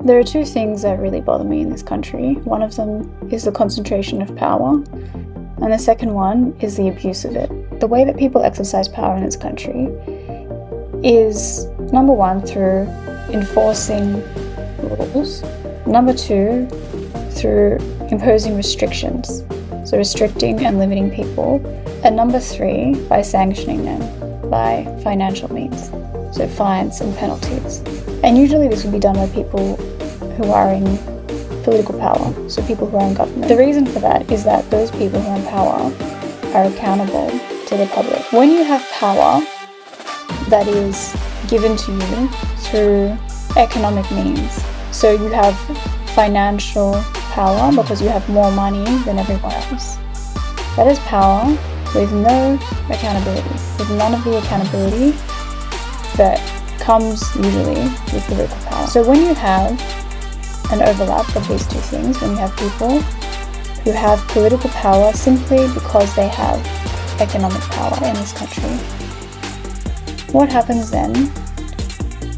There are two things that really bother me in this country. One of them is the concentration of power, and the second one is the abuse of it. The way that people exercise power in this country is, number one, through enforcing rules. Number two, through imposing restrictions, so restricting and limiting people. And number three, by sanctioning them by financial means, so fines and penalties. And usually this would be done by people who are in political power, so people who are in government. The reason for that is that those people who are in power are accountable to the public. When you have power that is given to you through economic means, so you have financial power because you have more money than everyone else. That is power with no accountability, with none of the accountability that comes usually with political power. So when you have an overlap of these two things, when you have people who have political power simply because they have economic power in this country, what happens then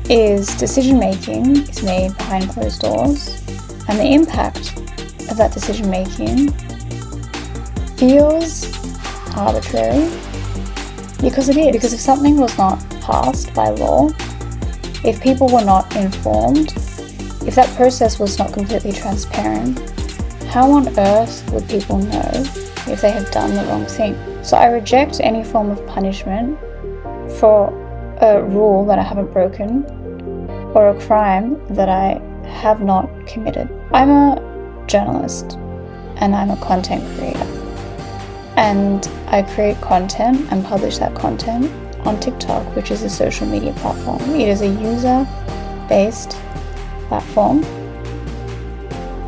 is decision making is made behind closed doors, and the impact of that decision making feels arbitrary, because it is. Because if something was not passed by law, if people were not informed, if that process was not completely transparent, how on earth would people know if they have done the wrong thing? So I reject any form of punishment for a rule that I haven't broken or a crime that I have not committed. I'm a journalist and I'm a content creator, and I create content and publish that content on TikTok, which is a social media platform. It is a user-based platform,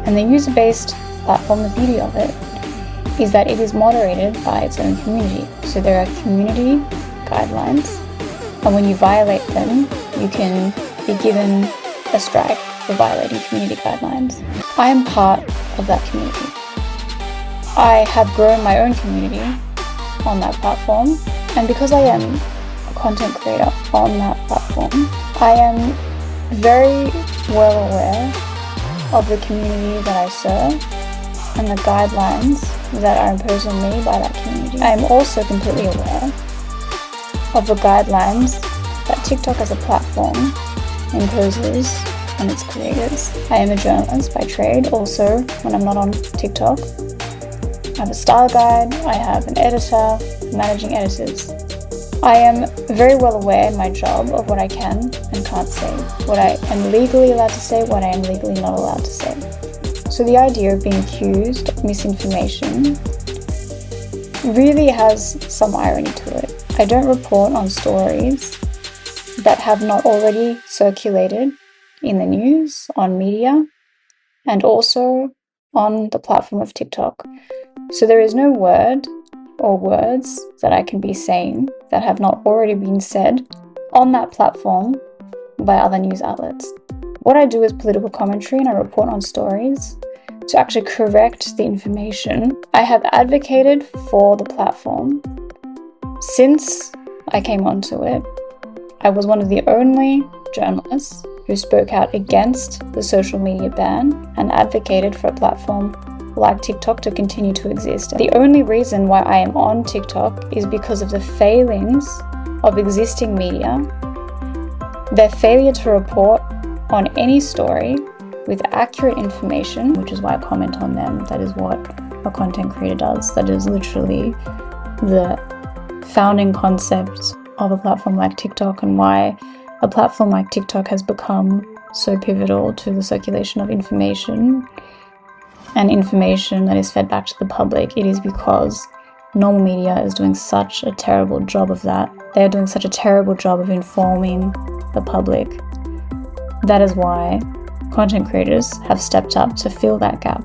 and the user-based platform, the beauty of it is that it is moderated by its own community. So there are community guidelines, and when you violate them, you can be given a strike for violating community guidelines. I am part of that community. I have grown my own community on that platform, and because I am a content creator on that platform, I am very well aware of the community that I serve and the guidelines that are imposed on me by that community. I am also completely aware of the guidelines that TikTok as a platform imposes on its creators. I am a journalist by trade. Also, when I'm not on TikTok, I have a style guide, I have an editor, managing editors. I am very well aware in my job of what I can and can't say, what I am legally allowed to say, what I am legally not allowed to say. So the idea of being accused of misinformation really has some irony to it. I don't report on stories that have not already circulated in the news, on media, and also on the platform of TikTok. So there is no word or words that I can be saying that have not already been said on that platform by other news outlets. What I do is political commentary, and I report on stories to actually correct the information. I have advocated for the platform since I came onto it. I was one of the only journalists who spoke out against the social media ban and advocated for a platform like TikTok to continue to exist. The only reason why I am on TikTok is because of the failings of existing media, their failure to report on any story with accurate information, which is why I comment on them. That is what a content creator does. That is literally the founding concept of a platform like TikTok, and why a platform like TikTok has become so pivotal to the circulation of information and information that is fed back to the public. It is because normal media is doing such a terrible job of that. They are doing such a terrible job of informing the public. That is why content creators have stepped up to fill that gap.